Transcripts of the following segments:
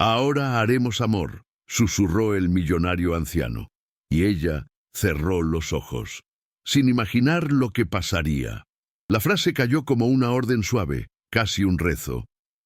Ahora haremos amor, susurró el millonario anciano, y ella cerró los ojos, sin imaginar lo que pasaría. La frase cayó como una orden suave, casi un rezo.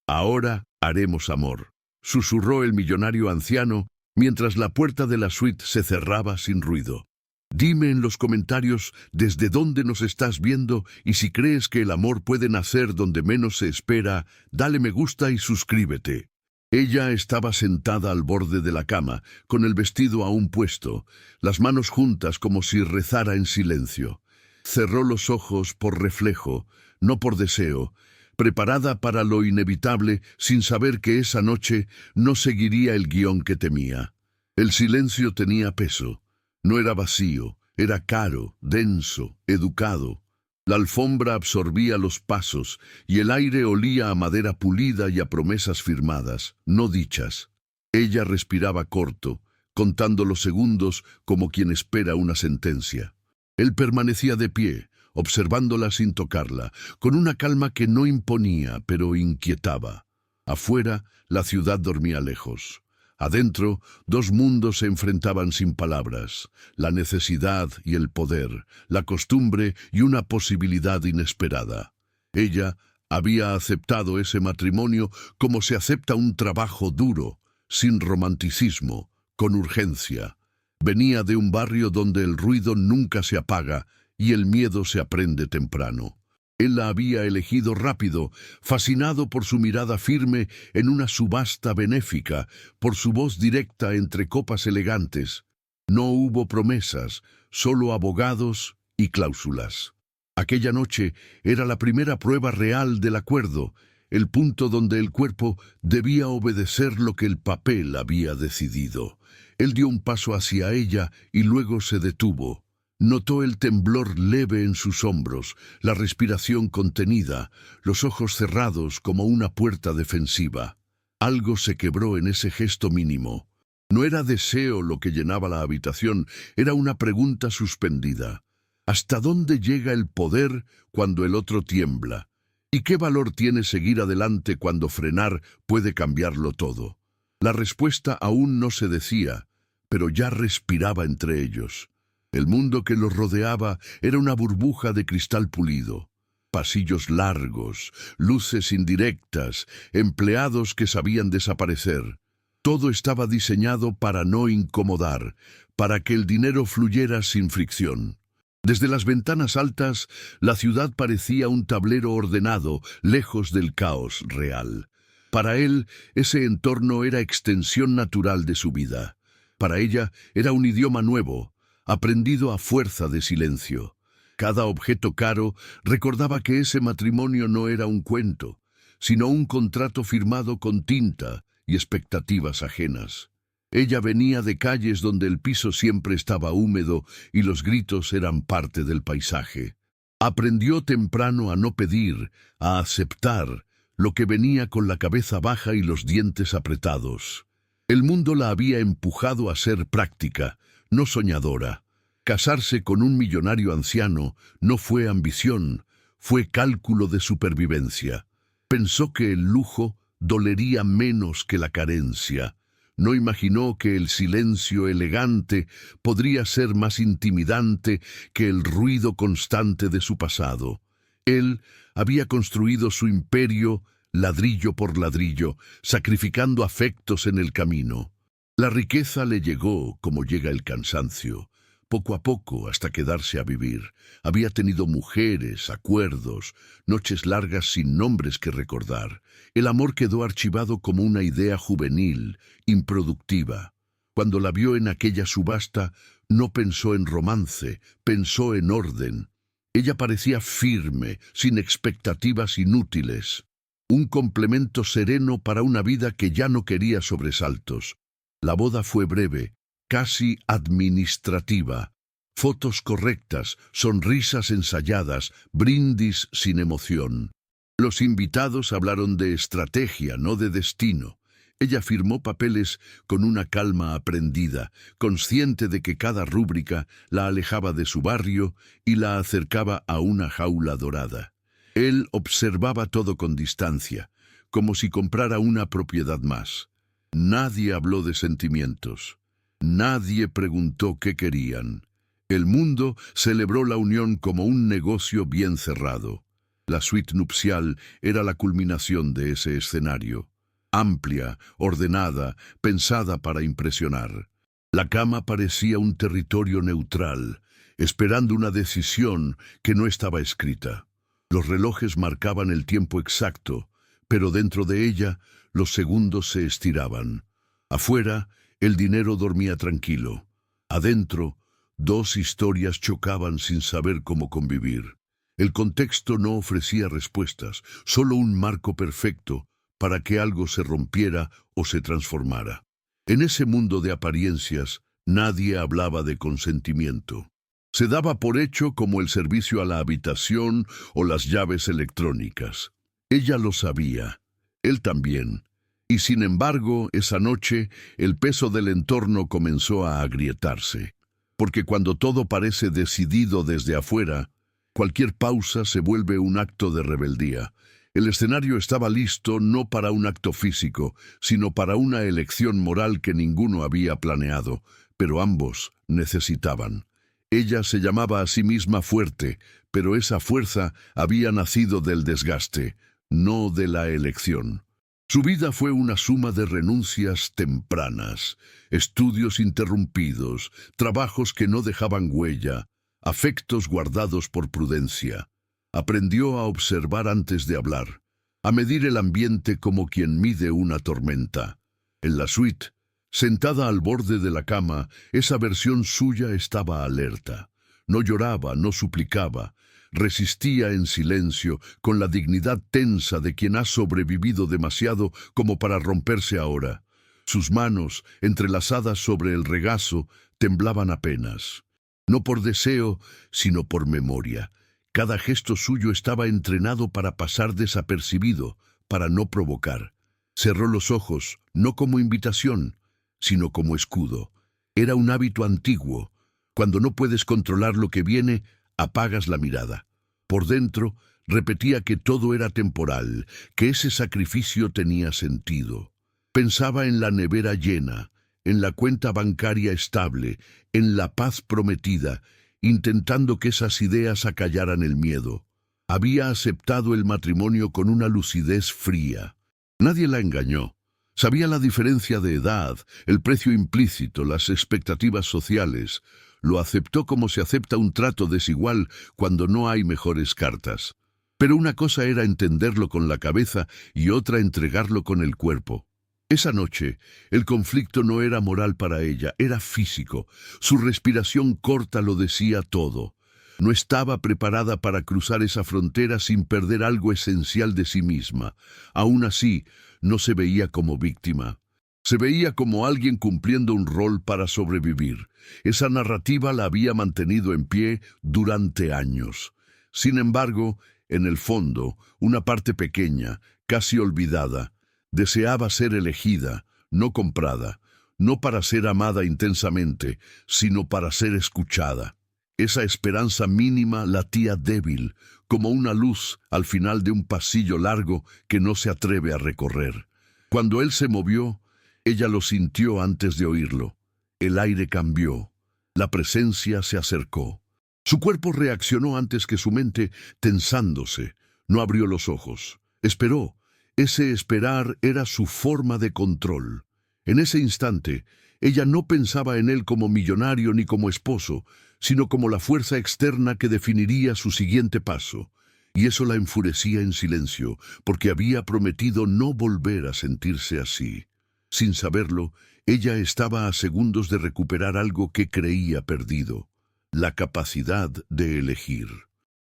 Ahora haremos amor, susurró el millonario anciano mientras la puerta de la suite se cerraba sin ruido. Dime en los comentarios desde dónde nos estás viendo y si crees que el amor puede nacer donde menos se espera, dale me gusta y suscríbete. Ella estaba sentada al borde de la cama, con el vestido aún puesto, las manos juntas como si rezara en silencio. Cerró los ojos por reflejo, no por deseo, preparada para lo inevitable sin saber que esa noche no seguiría el guión que temía. El silencio tenía peso. No era vacío, era caro, denso, educado. La alfombra absorbía los pasos y el aire olía a madera pulida y a promesas firmadas, no dichas. Ella respiraba corto, contando los segundos como quien espera una sentencia. Él permanecía de pie, observándola sin tocarla, con una calma que no imponía, pero inquietaba. Afuera, la ciudad dormía lejos. Adentro, dos mundos se enfrentaban sin palabras, la necesidad y el poder, la costumbre y una posibilidad inesperada. Ella había aceptado ese matrimonio como se acepta un trabajo duro, sin romanticismo, con urgencia. Venía de un barrio donde el ruido nunca se apaga y el miedo se aprende temprano. Él la había elegido rápido, fascinado por su mirada firme en una subasta benéfica, por su voz directa entre copas elegantes. No hubo promesas, solo abogados y cláusulas. Aquella noche era la primera prueba real del acuerdo, el punto donde el cuerpo debía obedecer lo que el papel había decidido. Él dio un paso hacia ella y luego se detuvo. Notó el temblor leve en sus hombros, la respiración contenida, los ojos cerrados como una puerta defensiva. Algo se quebró en ese gesto mínimo. No era deseo lo que llenaba la habitación, era una pregunta suspendida. ¿Hasta dónde llega el poder cuando el otro tiembla? ¿Y qué valor tiene seguir adelante cuando frenar puede cambiarlo todo? La respuesta aún no se decía, pero ya respiraba entre ellos. El mundo que los rodeaba era una burbuja de cristal pulido. Pasillos largos, luces indirectas, empleados que sabían desaparecer. Todo estaba diseñado para no incomodar, para que el dinero fluyera sin fricción. Desde las ventanas altas, la ciudad parecía un tablero ordenado, lejos del caos real. Para él, ese entorno era extensión natural de su vida. Para ella, era un idioma nuevo, aprendido a fuerza de silencio. Cada objeto caro recordaba que ese matrimonio no era un cuento, sino un contrato firmado con tinta y expectativas ajenas. Ella venía de calles donde el piso siempre estaba húmedo y los gritos eran parte del paisaje. Aprendió temprano a no pedir, a aceptar lo que venía con la cabeza baja y los dientes apretados. El mundo la había empujado a ser práctica, no soñadora. Casarse con un millonario anciano no fue ambición, fue cálculo de supervivencia. Pensó que el lujo dolería menos que la carencia. No imaginó que el silencio elegante podría ser más intimidante que el ruido constante de su pasado. Él había construido su imperio ladrillo por ladrillo, sacrificando afectos en el camino. La riqueza le llegó como llega el cansancio, poco a poco hasta quedarse a vivir. Había tenido mujeres, acuerdos, noches largas sin nombres que recordar. El amor quedó archivado como una idea juvenil, improductiva. Cuando la vio en aquella subasta, no pensó en romance, pensó en orden. Ella parecía firme, sin expectativas inútiles. Un complemento sereno para una vida que ya no quería sobresaltos. La boda fue breve, casi administrativa. Fotos correctas, sonrisas ensayadas, brindis sin emoción. Los invitados hablaron de estrategia, no de destino. Ella firmó papeles con una calma aprendida, consciente de que cada rúbrica la alejaba de su barrio y la acercaba a una jaula dorada. Él observaba todo con distancia, como si comprara una propiedad más. Nadie habló de sentimientos. Nadie preguntó qué querían. El mundo celebró la unión como un negocio bien cerrado. La suite nupcial era la culminación de ese escenario. Amplia, ordenada, pensada para impresionar. La cama parecía un territorio neutral, esperando una decisión que no estaba escrita. Los relojes marcaban el tiempo exacto, pero dentro de ella los segundos se estiraban. Afuera, el dinero dormía tranquilo. Adentro, dos historias chocaban sin saber cómo convivir. El contexto no ofrecía respuestas, solo un marco perfecto para que algo se rompiera o se transformara. En ese mundo de apariencias, nadie hablaba de consentimiento. Se daba por hecho como el servicio a la habitación o las llaves electrónicas. Ella lo sabía, él también. Y sin embargo, esa noche, el peso del entorno comenzó a agrietarse. Porque cuando todo parece decidido desde afuera, cualquier pausa se vuelve un acto de rebeldía. El escenario estaba listo no para un acto físico, sino para una elección moral que ninguno había planeado, pero ambos necesitaban. Ella se llamaba a sí misma fuerte, pero esa fuerza había nacido del desgaste, no de la elección. Su vida fue una suma de renuncias tempranas, estudios interrumpidos, trabajos que no dejaban huella, afectos guardados por prudencia. Aprendió a observar antes de hablar, a medir el ambiente como quien mide una tormenta. En la suite, sentada al borde de la cama, esa versión suya estaba alerta. No lloraba, no suplicaba, resistía en silencio, con la dignidad tensa de quien ha sobrevivido demasiado como para romperse ahora. Sus manos, entrelazadas sobre el regazo, temblaban apenas. No por deseo, sino por memoria. Cada gesto suyo estaba entrenado para pasar desapercibido, para no provocar. Cerró los ojos, no como invitación, sino como escudo. Era un hábito antiguo. Cuando no puedes controlar lo que viene, apagas la mirada. Por dentro, repetía que todo era temporal, que ese sacrificio tenía sentido. Pensaba en la nevera llena, en la cuenta bancaria estable, en la paz prometida, intentando que esas ideas acallaran el miedo. Había aceptado el matrimonio con una lucidez fría. Nadie la engañó. Sabía la diferencia de edad, el precio implícito, las expectativas sociales. Lo aceptó como se acepta un trato desigual cuando no hay mejores cartas. Pero una cosa era entenderlo con la cabeza y otra entregarlo con el cuerpo. Esa noche, el conflicto no era moral para ella, era físico. Su respiración corta lo decía todo. No estaba preparada para cruzar esa frontera sin perder algo esencial de sí misma. Aún así, no se veía como víctima. Se veía como alguien cumpliendo un rol para sobrevivir. Esa narrativa la había mantenido en pie durante años. Sin embargo, en el fondo, una parte pequeña, casi olvidada, deseaba ser elegida, no comprada, no para ser amada intensamente, sino para ser escuchada. Esa esperanza mínima latía débil, como una luz al final de un pasillo largo que no se atreve a recorrer. Cuando él se movió, ella lo sintió antes de oírlo. El aire cambió. La presencia se acercó. Su cuerpo reaccionó antes que su mente, tensándose. No abrió los ojos. Esperó. Ese esperar era su forma de control. En ese instante, ella no pensaba en él como millonario ni como esposo, sino como la fuerza externa que definiría su siguiente paso. Y eso la enfurecía en silencio, porque había prometido no volver a sentirse así. Sin saberlo, ella estaba a segundos de recuperar algo que creía perdido, la capacidad de elegir.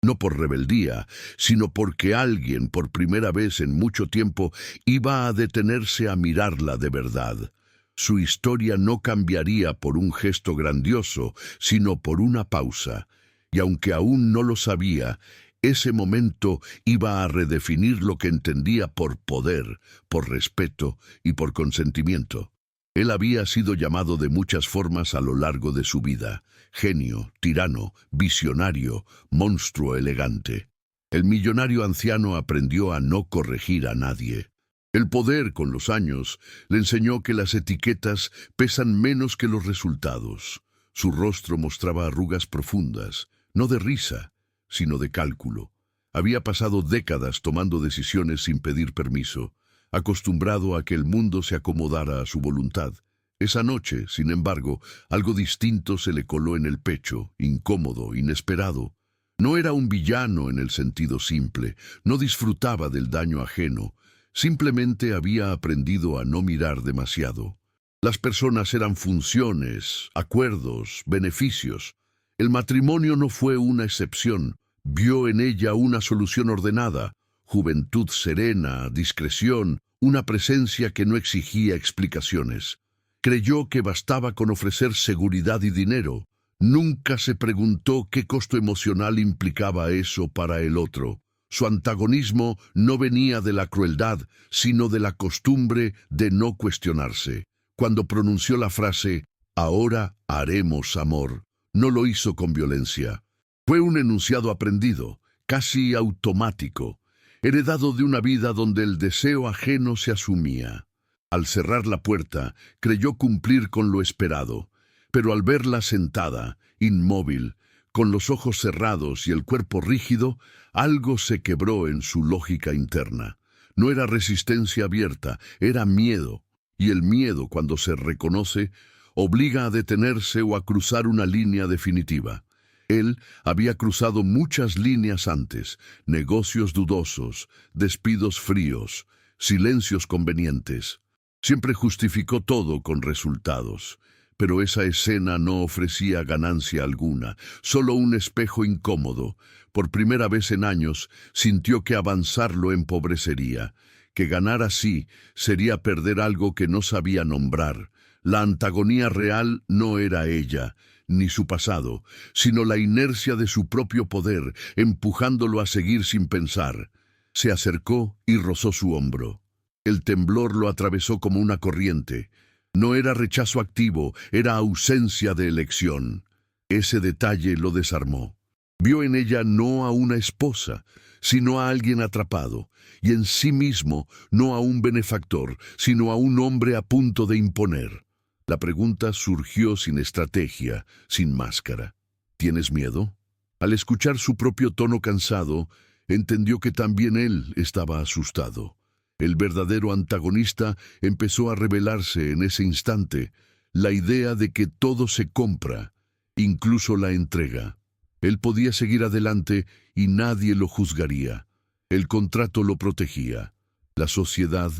No por rebeldía, sino porque alguien, por primera vez en mucho tiempo, iba a detenerse a mirarla de verdad. Su historia no cambiaría por un gesto grandioso, sino por una pausa. Y aunque aún no lo sabía, ese momento iba a redefinir lo que entendía por poder, por respeto y por consentimiento. Él había sido llamado de muchas formas a lo largo de su vida: genio, tirano, visionario, monstruo elegante. El millonario anciano aprendió a no corregir a nadie. El poder, con los años, le enseñó que las etiquetas pesan menos que los resultados. Su rostro mostraba arrugas profundas, no de risa, sino de cálculo. Había pasado décadas tomando decisiones sin pedir permiso, acostumbrado a que el mundo se acomodara a su voluntad. Esa noche, sin embargo, algo distinto se le coló en el pecho, incómodo, inesperado. No era un villano en el sentido simple, no disfrutaba del daño ajeno, simplemente había aprendido a no mirar demasiado. Las personas eran funciones, acuerdos, beneficios. El matrimonio no fue una excepción. Vio en ella una solución ordenada, juventud serena, discreción, una presencia que no exigía explicaciones. Creyó que bastaba con ofrecer seguridad y dinero. Nunca se preguntó qué costo emocional implicaba eso para el otro. Su antagonismo no venía de la crueldad, sino de la costumbre de no cuestionarse. Cuando pronunció la frase, "ahora haremos amor", no lo hizo con violencia. Fue un enunciado aprendido, casi automático, heredado de una vida donde el deseo ajeno se asumía. Al cerrar la puerta, creyó cumplir con lo esperado, pero al verla sentada, inmóvil, con los ojos cerrados y el cuerpo rígido, algo se quebró en su lógica interna. No era resistencia abierta, era miedo, y el miedo, cuando se reconoce, obliga a detenerse o a cruzar una línea definitiva. Él había cruzado muchas líneas antes, negocios dudosos, despidos fríos, silencios convenientes. Siempre justificó todo con resultados. Pero esa escena no ofrecía ganancia alguna, solo un espejo incómodo. Por primera vez en años sintió que avanzar lo empobrecería, que ganar así sería perder algo que no sabía nombrar. La antagonía real no era ella, ni su pasado, sino la inercia de su propio poder, empujándolo a seguir sin pensar. Se acercó y rozó su hombro. El temblor lo atravesó como una corriente. No era rechazo activo, era ausencia de elección. Ese detalle lo desarmó. Vio en ella no a una esposa, sino a alguien atrapado, y en sí mismo no a un benefactor, sino a un hombre a punto de imponer. La pregunta surgió sin estrategia, sin máscara. ¿Tienes miedo? Al escuchar su propio tono cansado, entendió que también él estaba asustado. El verdadero antagonista empezó a revelarse en ese instante, la idea de que todo se compra, incluso la entrega. Él podía seguir adelante y nadie lo juzgaría. El contrato lo protegía. La sociedad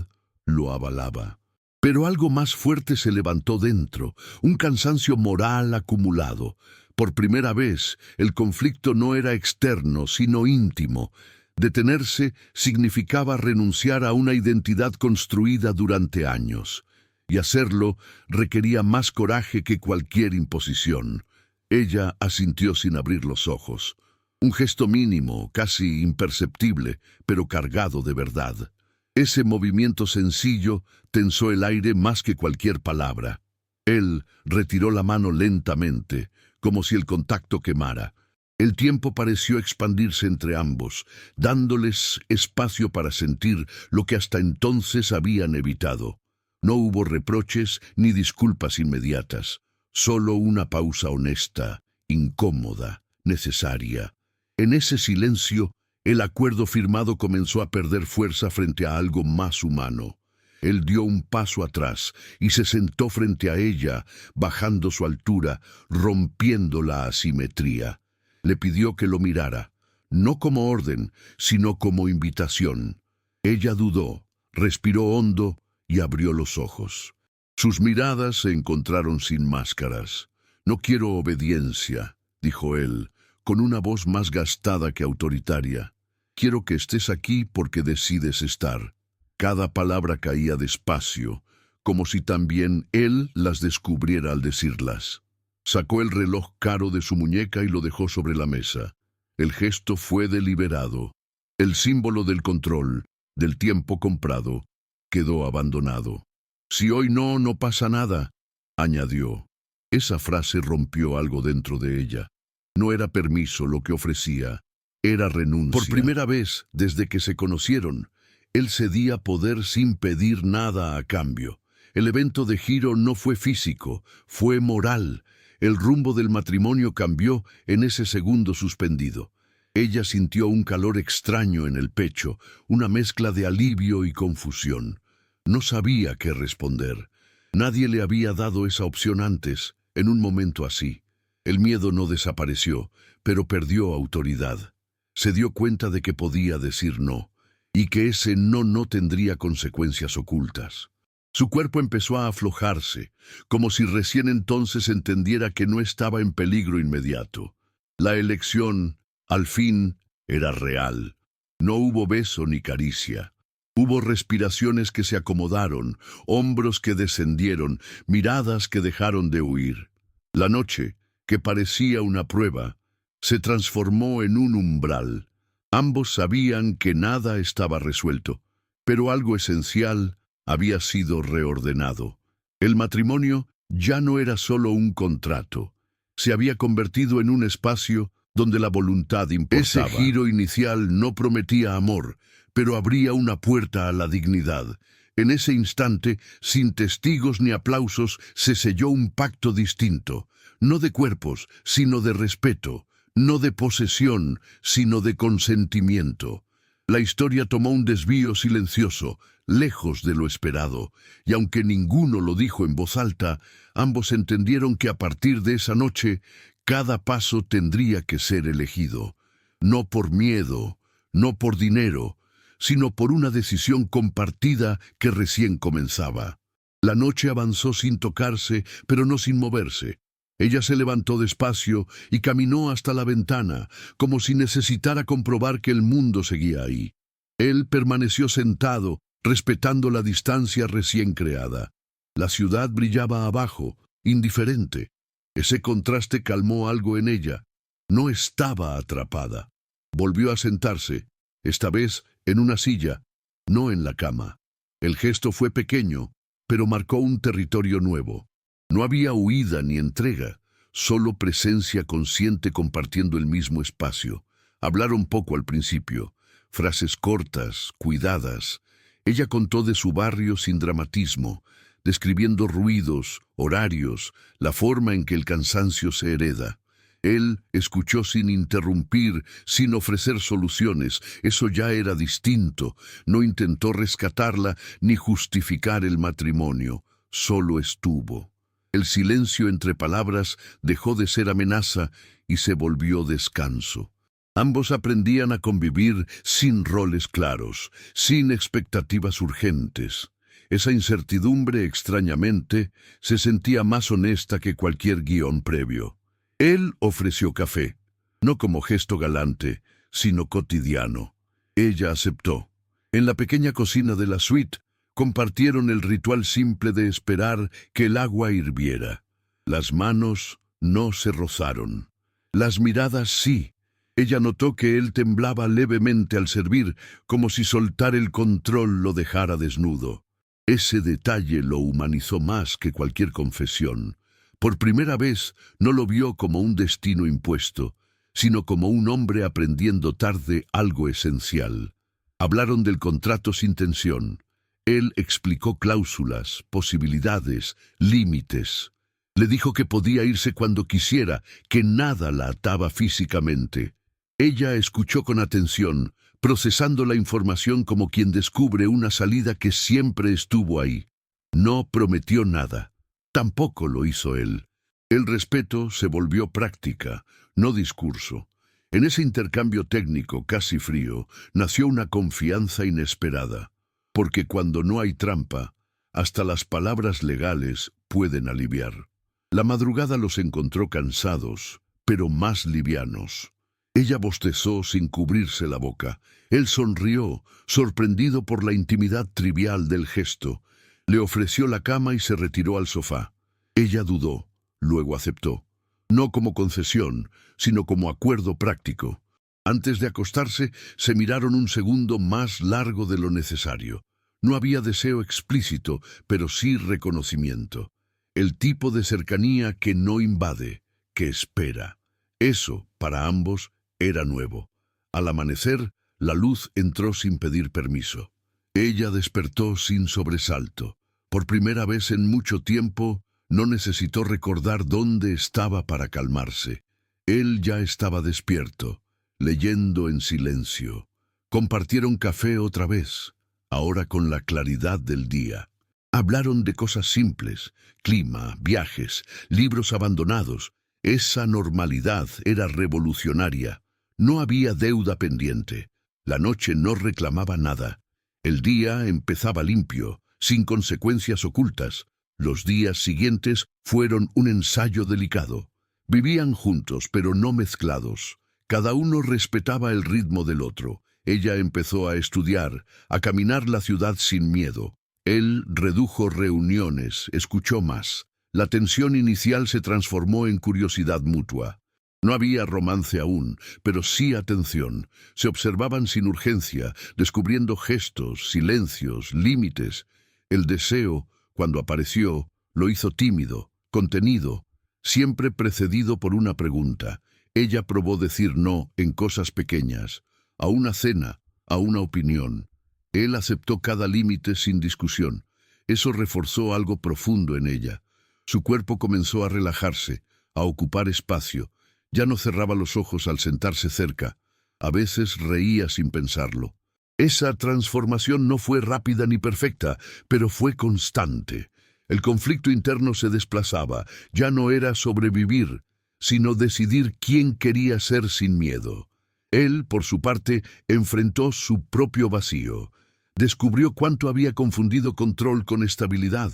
lo avalaba. Pero algo más fuerte se levantó dentro, un cansancio moral acumulado. Por primera vez, el conflicto no era externo, sino íntimo. Detenerse significaba renunciar a una identidad construida durante años, y hacerlo requería más coraje que cualquier imposición. Ella asintió sin abrir los ojos. Un gesto mínimo, casi imperceptible, pero cargado de verdad. Ese movimiento sencillo tensó el aire más que cualquier palabra. Él retiró la mano lentamente, como si el contacto quemara. El tiempo pareció expandirse entre ambos, dándoles espacio para sentir lo que hasta entonces habían evitado. No hubo reproches ni disculpas inmediatas, solo una pausa honesta, incómoda, necesaria. En ese silencio, el acuerdo firmado comenzó a perder fuerza frente a algo más humano. Él dio un paso atrás y se sentó frente a ella, bajando su altura, rompiendo la asimetría. Le pidió que lo mirara, no como orden, sino como invitación. Ella dudó, respiró hondo y abrió los ojos. Sus miradas se encontraron sin máscaras. «No quiero obediencia», dijo él, con una voz más gastada que autoritaria. «Quiero que estés aquí porque decides estar». Cada palabra caía despacio, como si también él las descubriera al decirlas. Sacó el reloj caro de su muñeca y lo dejó sobre la mesa. El gesto fue deliberado. El símbolo del control, del tiempo comprado, quedó abandonado. «Si hoy no, no pasa nada», añadió. Esa frase rompió algo dentro de ella. No era permiso lo que ofrecía, era renuncia. Por primera vez, desde que se conocieron, Él cedía poder sin pedir nada a cambio. El evento de giro no fue físico, fue moral. El rumbo del matrimonio cambió en ese segundo suspendido. Ella sintió un calor extraño en el pecho, una mezcla de alivio y confusión. No sabía qué responder. Nadie le había dado esa opción antes, en un momento así. El miedo no desapareció, pero perdió autoridad. Se dio cuenta de que podía decir no, y que ese no tendría consecuencias ocultas. Su cuerpo empezó a aflojarse, como si recién entonces entendiera que no estaba en peligro inmediato. La elección, al fin, era real. No hubo beso ni caricia. Hubo respiraciones que se acomodaron, hombros que descendieron, miradas que dejaron de huir. La noche, que parecía una prueba, se transformó en un umbral. Ambos sabían que nada estaba resuelto, pero algo esencial había sido reordenado. El matrimonio ya no era solo un contrato. Se había convertido en un espacio donde la voluntad importaba. Ese giro inicial no prometía amor, pero abría una puerta a la dignidad. En ese instante, sin testigos ni aplausos, se selló un pacto distinto, no de cuerpos, sino de respeto, no de posesión, sino de consentimiento. La historia tomó un desvío silencioso, lejos de lo esperado, y aunque ninguno lo dijo en voz alta, ambos entendieron que a partir de esa noche, cada paso tendría que ser elegido, no por miedo, no por dinero, sino por una decisión compartida que recién comenzaba. La noche avanzó sin tocarse, pero no sin moverse. Ella se levantó despacio y caminó hasta la ventana, como si necesitara comprobar que el mundo seguía ahí. Él permaneció sentado, respetando la distancia recién creada. La ciudad brillaba abajo, indiferente. Ese contraste calmó algo en ella. No estaba atrapada. Volvió a sentarse, esta vez en una silla, no en la cama. El gesto fue pequeño, pero marcó un territorio nuevo. No había huida ni entrega, solo presencia consciente compartiendo el mismo espacio. Hablaron poco al principio, frases cortas, cuidadas. Ella contó de su barrio sin dramatismo, describiendo ruidos, horarios, la forma en que el cansancio se hereda. Él escuchó sin interrumpir, sin ofrecer soluciones. Eso ya era distinto. No intentó rescatarla ni justificar el matrimonio. Solo estuvo. El silencio entre palabras dejó de ser amenaza y se volvió descanso. Ambos aprendían a convivir sin roles claros, sin expectativas urgentes. Esa incertidumbre, extrañamente, se sentía más honesta que cualquier guión previo. Él ofreció café, no como gesto galante, sino cotidiano. Ella aceptó. En la pequeña cocina de la suite, compartieron el ritual simple de esperar que el agua hirviera. Las manos no se rozaron. Las miradas sí. Ella notó que él temblaba levemente al servir, como si soltar el control lo dejara desnudo. Ese detalle lo humanizó más que cualquier confesión. Por primera vez no lo vio como un destino impuesto, sino como un hombre aprendiendo tarde algo esencial. Hablaron del contrato sin tensión. Él explicó cláusulas, posibilidades, límites. Le dijo que podía irse cuando quisiera, que nada la ataba físicamente. Ella escuchó con atención, procesando la información como quien descubre una salida que siempre estuvo ahí. No prometió nada. Tampoco lo hizo él. El respeto se volvió práctica, no discurso. En ese intercambio técnico casi frío, nació una confianza inesperada. Porque cuando no hay trampa, hasta las palabras legales pueden aliviar. La madrugada los encontró cansados, pero más livianos. Ella bostezó sin cubrirse la boca. Él sonrió, sorprendido por la intimidad trivial del gesto. Le ofreció la cama y se retiró al sofá. Ella dudó, luego aceptó. No como concesión, sino como acuerdo práctico. Antes de acostarse, se miraron un segundo más largo de lo necesario. No había deseo explícito, pero sí reconocimiento. El tipo de cercanía que no invade, que espera. Eso, para ambos, era nuevo. Al amanecer, la luz entró sin pedir permiso. Ella despertó sin sobresalto. Por primera vez en mucho tiempo, no necesitó recordar dónde estaba para calmarse. Él ya estaba despierto, leyendo en silencio. Compartieron café otra vez, ahora con la claridad del día. Hablaron de cosas simples, clima, viajes, libros abandonados. Esa normalidad era revolucionaria. No había deuda pendiente. La noche no reclamaba nada. El día empezaba limpio, sin consecuencias ocultas. Los días siguientes fueron un ensayo delicado. Vivían juntos, pero no mezclados. Cada uno respetaba el ritmo del otro. Ella empezó a estudiar, a caminar la ciudad sin miedo. Él redujo reuniones, escuchó más. La tensión inicial se transformó en curiosidad mutua. No había romance aún, pero sí atención. Se observaban sin urgencia, descubriendo gestos, silencios, límites. El deseo, cuando apareció, lo hizo tímido, contenido, siempre precedido por una pregunta. Ella probó decir no en cosas pequeñas, a una cena, a una opinión. Él aceptó cada límite sin discusión. Eso reforzó algo profundo en ella. Su cuerpo comenzó a relajarse, a ocupar espacio. Ya no cerraba los ojos al sentarse cerca. A veces reía sin pensarlo. Esa transformación no fue rápida ni perfecta, pero fue constante. El conflicto interno se desplazaba. Ya no era sobrevivir, sino decidir quién quería ser sin miedo. Él, por su parte, enfrentó su propio vacío. Descubrió cuánto había confundido control con estabilidad.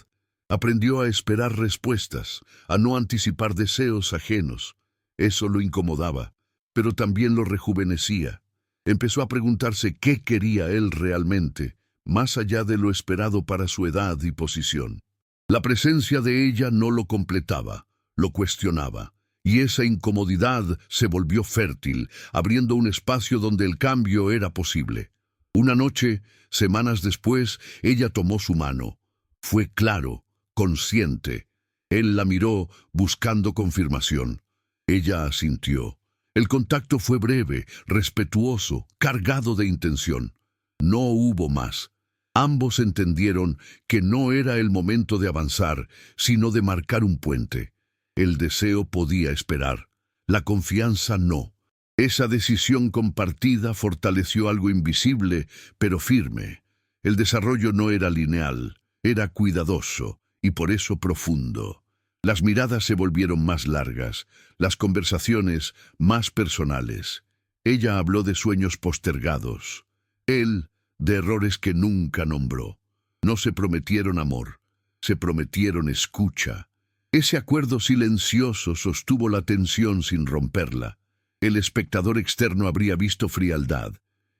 Aprendió a esperar respuestas, a no anticipar deseos ajenos. Eso lo incomodaba, pero también lo rejuvenecía. Empezó a preguntarse qué quería él realmente, más allá de lo esperado para su edad y posición. La presencia de ella no lo completaba, lo cuestionaba, y esa incomodidad se volvió fértil, abriendo un espacio donde el cambio era posible. Una noche, semanas después, ella tomó su mano. Fue claro, consciente. Él la miró, buscando confirmación. Ella asintió. El contacto fue breve, respetuoso, cargado de intención. No hubo más. Ambos entendieron que no era el momento de avanzar, sino de marcar un puente. El deseo podía esperar, la confianza no. Esa decisión compartida fortaleció algo invisible, pero firme. El desarrollo no era lineal, era cuidadoso y por eso profundo. Las miradas se volvieron más largas, las conversaciones más personales. Ella habló de sueños postergados. Él, de errores que nunca nombró. No se prometieron amor, se prometieron escucha. Ese acuerdo silencioso sostuvo la tensión sin romperla. El espectador externo habría visto frialdad.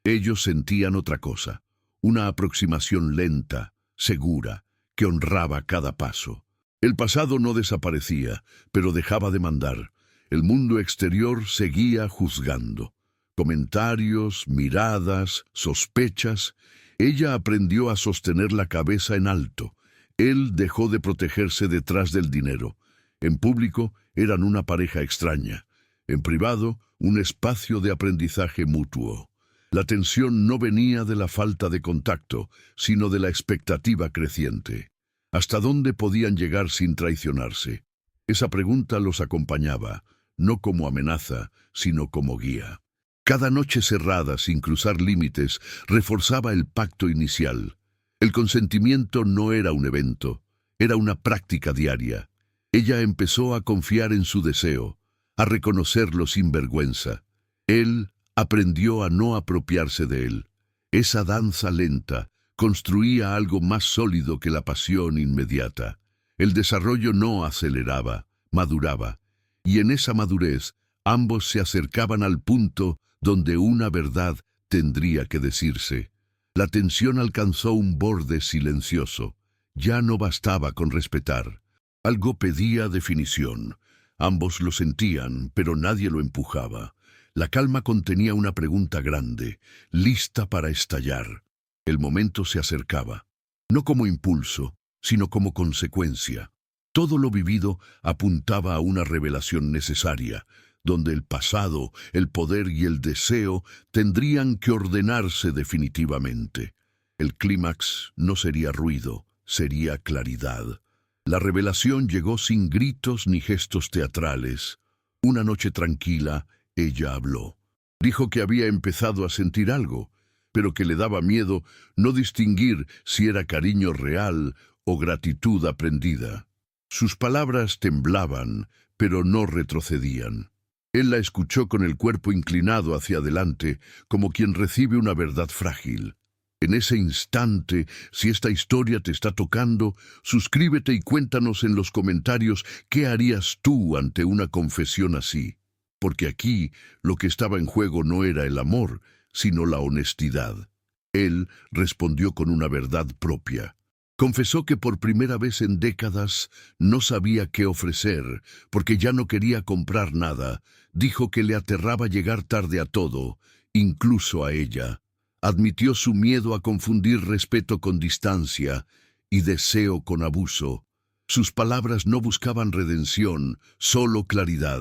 Ellos sentían otra cosa, una aproximación lenta, segura, que honraba cada paso. El pasado no desaparecía, pero dejaba de mandar. El mundo exterior seguía juzgando. Comentarios, miradas, sospechas. Ella aprendió a sostener la cabeza en alto. Él dejó de protegerse detrás del dinero. En público eran una pareja extraña. En privado, un espacio de aprendizaje mutuo. La tensión no venía de la falta de contacto, sino de la expectativa creciente. ¿Hasta dónde podían llegar sin traicionarse? Esa pregunta los acompañaba, no como amenaza, sino como guía. Cada noche cerrada, sin cruzar límites, reforzaba el pacto inicial. El consentimiento no era un evento, era una práctica diaria. Ella empezó a confiar en su deseo, a reconocerlo sin vergüenza. Él aprendió a no apropiarse de él. Esa danza lenta construía algo más sólido que la pasión inmediata. El desarrollo no aceleraba, maduraba, y en esa madurez ambos se acercaban al punto donde una verdad tendría que decirse. La tensión alcanzó un borde silencioso. Ya no bastaba con respetar. Algo pedía definición. Ambos lo sentían, pero nadie lo empujaba. La calma contenía una pregunta grande, lista para estallar. El momento se acercaba, no como impulso, sino como consecuencia. Todo lo vivido apuntaba a una revelación necesaria, donde el pasado, el poder y el deseo tendrían que ordenarse definitivamente. El clímax no sería ruido, sería claridad. La revelación llegó sin gritos ni gestos teatrales. Una noche tranquila, ella habló. Dijo que había empezado a sentir algo, pero que le daba miedo no distinguir si era cariño real o gratitud aprendida. Sus palabras temblaban, pero no retrocedían. Él la escuchó con el cuerpo inclinado hacia adelante, como quien recibe una verdad frágil. En ese instante, si esta historia te está tocando, suscríbete y cuéntanos en los comentarios qué harías tú ante una confesión así. Porque aquí lo que estaba en juego no era el amor, sino la honestidad. Él respondió con una verdad propia. Confesó que por primera vez en décadas no sabía qué ofrecer, porque ya no quería comprar nada. Dijo que le aterraba llegar tarde a todo, incluso a ella. Admitió su miedo a confundir respeto con distancia y deseo con abuso. Sus palabras no buscaban redención, solo claridad.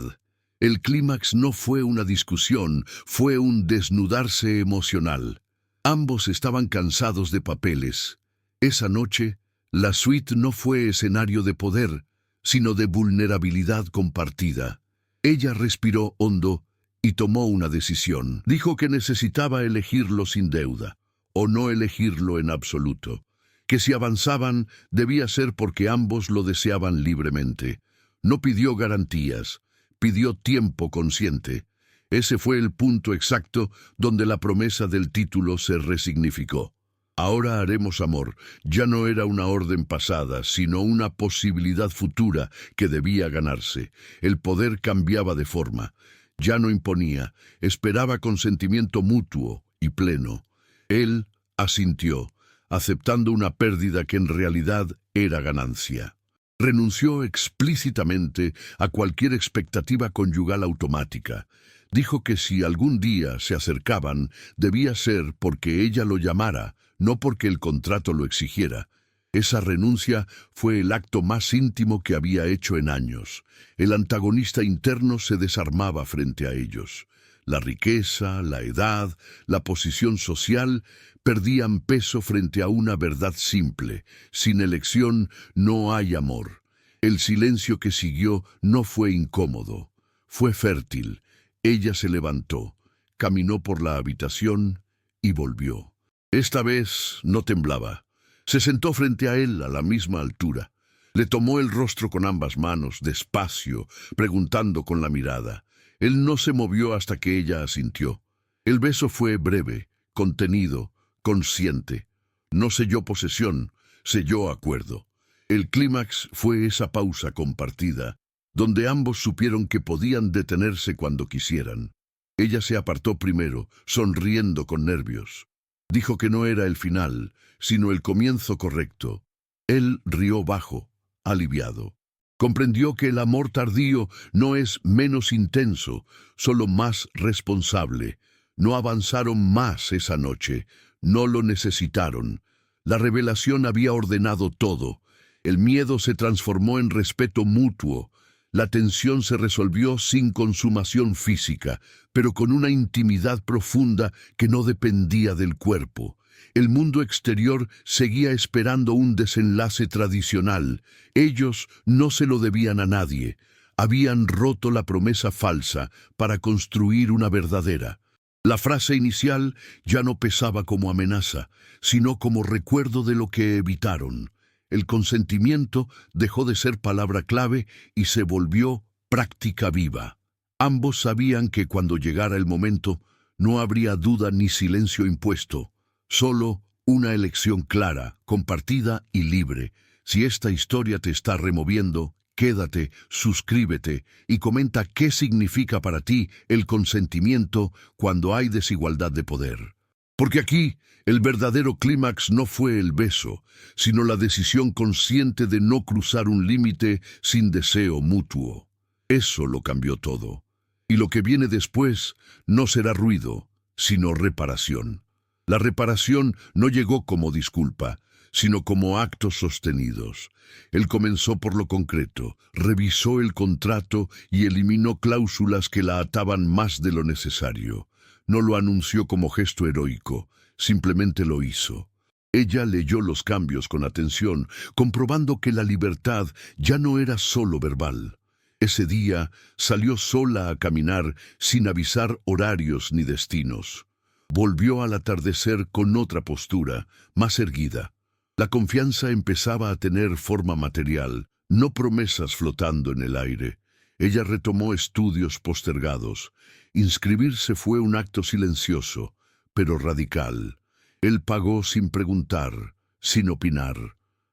El clímax no fue una discusión, fue un desnudarse emocional. Ambos estaban cansados de papeles. Esa noche, la suite no fue escenario de poder, sino de vulnerabilidad compartida. Ella respiró hondo y tomó una decisión. Dijo que necesitaba elegirlo sin deuda, o no elegirlo en absoluto. Que si avanzaban, debía ser porque ambos lo deseaban libremente. No pidió garantías, pidió tiempo consciente. Ese fue el punto exacto donde la promesa del título se resignificó. Ahora haremos amor. Ya no era una orden pasada, sino una posibilidad futura que debía ganarse. El poder cambiaba de forma. Ya no imponía, esperaba consentimiento mutuo y pleno. Él asintió, aceptando una pérdida que en realidad era ganancia. Renunció explícitamente a cualquier expectativa conyugal automática. Dijo que si algún día se acercaban, debía ser porque ella lo llamara, no porque el contrato lo exigiera. Esa renuncia fue el acto más íntimo que había hecho en años. El antagonista interno se desarmaba frente a ellos. La riqueza, la edad, la posición social perdían peso frente a una verdad simple. Sin elección no hay amor. El silencio que siguió no fue incómodo, fue fértil. Ella se levantó, caminó por la habitación y volvió. Esta vez no temblaba. Se sentó frente a él a la misma altura. Le tomó el rostro con ambas manos, despacio, preguntando con la mirada. Él no se movió hasta que ella asintió. El beso fue breve, contenido, consciente. No selló posesión, selló acuerdo. El clímax fue esa pausa compartida, donde ambos supieron que podían detenerse cuando quisieran. Ella se apartó primero, sonriendo con nervios. Dijo que no era el final, sino el comienzo correcto. Él rió bajo, aliviado. Comprendió que el amor tardío no es menos intenso, solo más responsable. No avanzaron más esa noche, no lo necesitaron. La revelación había ordenado todo. El miedo se transformó en respeto mutuo. La tensión se resolvió sin consumación física, pero con una intimidad profunda que no dependía del cuerpo. El mundo exterior seguía esperando un desenlace tradicional. Ellos no se lo debían a nadie. Habían roto la promesa falsa para construir una verdadera. La frase inicial ya no pesaba como amenaza, sino como recuerdo de lo que evitaron. El consentimiento dejó de ser palabra clave y se volvió práctica viva. Ambos sabían que cuando llegara el momento no habría duda ni silencio impuesto, solo una elección clara, compartida y libre. Si esta historia te está removiendo, quédate, suscríbete y comenta qué significa para ti el consentimiento cuando hay desigualdad de poder. Porque aquí el verdadero clímax no fue el beso, sino la decisión consciente de no cruzar un límite sin deseo mutuo. Eso lo cambió todo. Y lo que viene después no será ruido, sino reparación. La reparación no llegó como disculpa, sino como actos sostenidos. Él comenzó por lo concreto, revisó el contrato y eliminó cláusulas que la ataban más de lo necesario. No lo anunció como gesto heroico, simplemente lo hizo. Ella leyó los cambios con atención, comprobando que la libertad ya no era solo verbal. Ese día salió sola a caminar sin avisar horarios ni destinos. Volvió al atardecer con otra postura, más erguida. La confianza empezaba a tener forma material, no promesas flotando en el aire. Ella retomó estudios postergados. Inscribirse fue un acto silencioso, pero radical. Él pagó sin preguntar, sin opinar.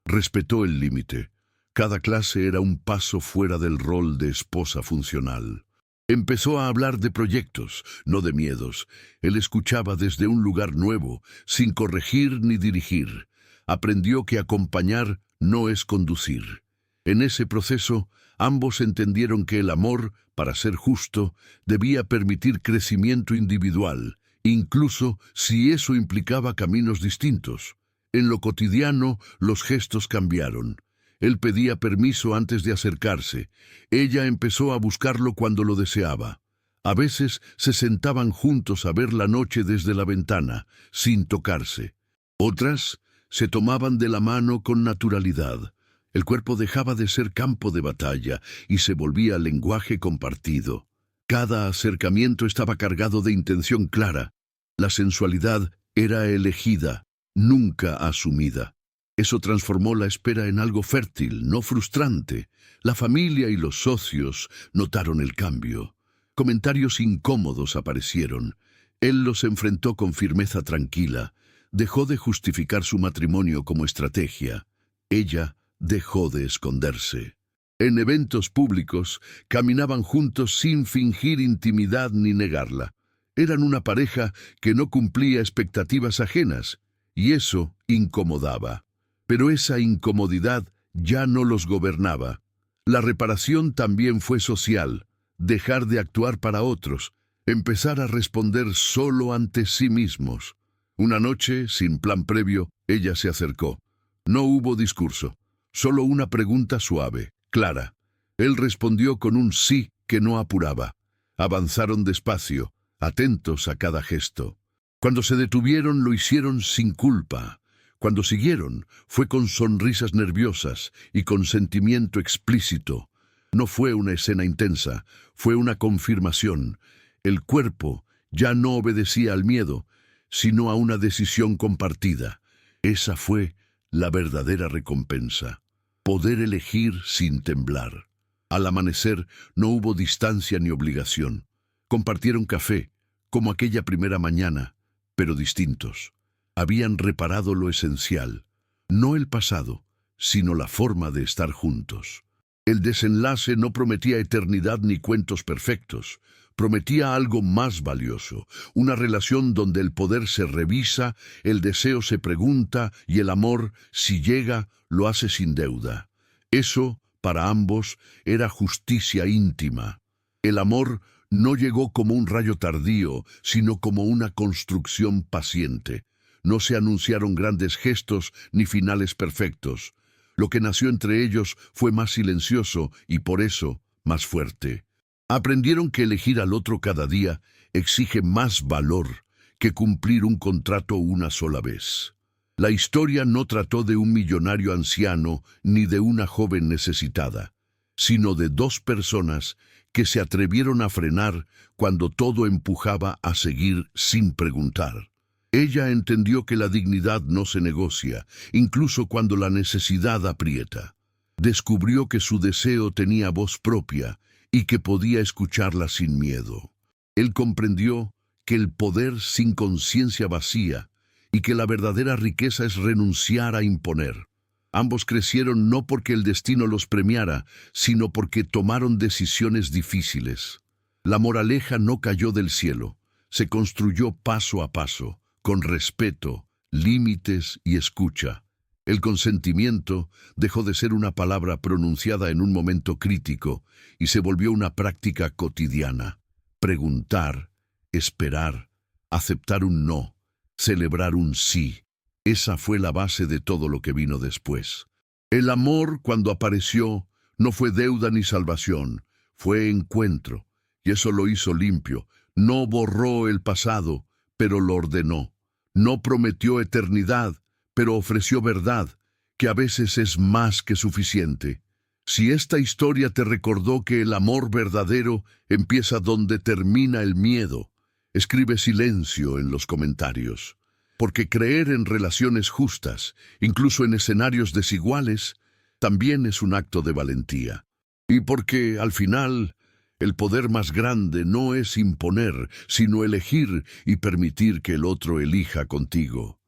Respetó el límite. Cada clase era un paso fuera del rol de esposa funcional. Empezó a hablar de proyectos, no de miedos. Él escuchaba desde un lugar nuevo, sin corregir ni dirigir. Aprendió que acompañar no es conducir. En ese proceso, ambos entendieron que el amor, para ser justo, debía permitir crecimiento individual, incluso si eso implicaba caminos distintos. En lo cotidiano, los gestos cambiaron. Él pedía permiso antes de acercarse. Ella empezó a buscarlo cuando lo deseaba. A veces se sentaban juntos a ver la noche desde la ventana, sin tocarse. Otras se tomaban de la mano con naturalidad. El cuerpo dejaba de ser campo de batalla y se volvía lenguaje compartido. Cada acercamiento estaba cargado de intención clara. La sensualidad era elegida, nunca asumida. Eso transformó la espera en algo fértil, no frustrante. La familia y los socios notaron el cambio. Comentarios incómodos aparecieron. Él los enfrentó con firmeza tranquila. Dejó de justificar su matrimonio como estrategia. Ella dejó de esconderse. En eventos públicos, caminaban juntos sin fingir intimidad ni negarla. Eran una pareja que no cumplía expectativas ajenas, y eso incomodaba. Pero esa incomodidad ya no los gobernaba. La reparación también fue social, dejar de actuar para otros, empezar a responder solo ante sí mismos. Una noche, sin plan previo, ella se acercó. No hubo discurso, solo una pregunta suave, clara. Él respondió con un sí que no apuraba. Avanzaron despacio, atentos a cada gesto. Cuando se detuvieron, lo hicieron sin culpa. Cuando siguieron, fue con sonrisas nerviosas y con sentimiento explícito. No fue una escena intensa, fue una confirmación. El cuerpo ya no obedecía al miedo, sino a una decisión compartida. Esa fue la verdadera recompensa. Poder elegir sin temblar. Al amanecer no hubo distancia ni obligación. Compartieron café, como aquella primera mañana, pero distintos. Habían reparado lo esencial, no el pasado, sino la forma de estar juntos. El desenlace no prometía eternidad ni cuentos perfectos, prometía algo más valioso, una relación donde el poder se revisa, el deseo se pregunta y el amor, si llega, lo hace sin deuda. Eso, para ambos, era justicia íntima. El amor no llegó como un rayo tardío, sino como una construcción paciente. No se anunciaron grandes gestos ni finales perfectos. Lo que nació entre ellos fue más silencioso y por eso más fuerte. Aprendieron que elegir al otro cada día exige más valor que cumplir un contrato una sola vez. La historia no trató de un millonario anciano ni de una joven necesitada, sino de dos personas que se atrevieron a frenar cuando todo empujaba a seguir sin preguntar. Ella entendió que la dignidad no se negocia, incluso cuando la necesidad aprieta. Descubrió que su deseo tenía voz propia y que podía escucharla sin miedo. Él comprendió que el poder sin conciencia vacía y que la verdadera riqueza es renunciar a imponer. Ambos crecieron no porque el destino los premiara, sino porque tomaron decisiones difíciles. La moraleja no cayó del cielo, se construyó paso a paso, con respeto, límites y escucha. El consentimiento dejó de ser una palabra pronunciada en un momento crítico y se volvió una práctica cotidiana. Preguntar, esperar, aceptar un no, celebrar un sí. Esa fue la base de todo lo que vino después. El amor, cuando apareció, no fue deuda ni salvación, fue encuentro, y eso lo hizo limpio. No borró el pasado, pero lo ordenó. No prometió eternidad, pero ofreció verdad, que a veces es más que suficiente. Si esta historia te recordó que el amor verdadero empieza donde termina el miedo, escribe silencio en los comentarios. Porque creer en relaciones justas, incluso en escenarios desiguales, también es un acto de valentía. Y porque, al final, el poder más grande no es imponer, sino elegir y permitir que el otro elija contigo.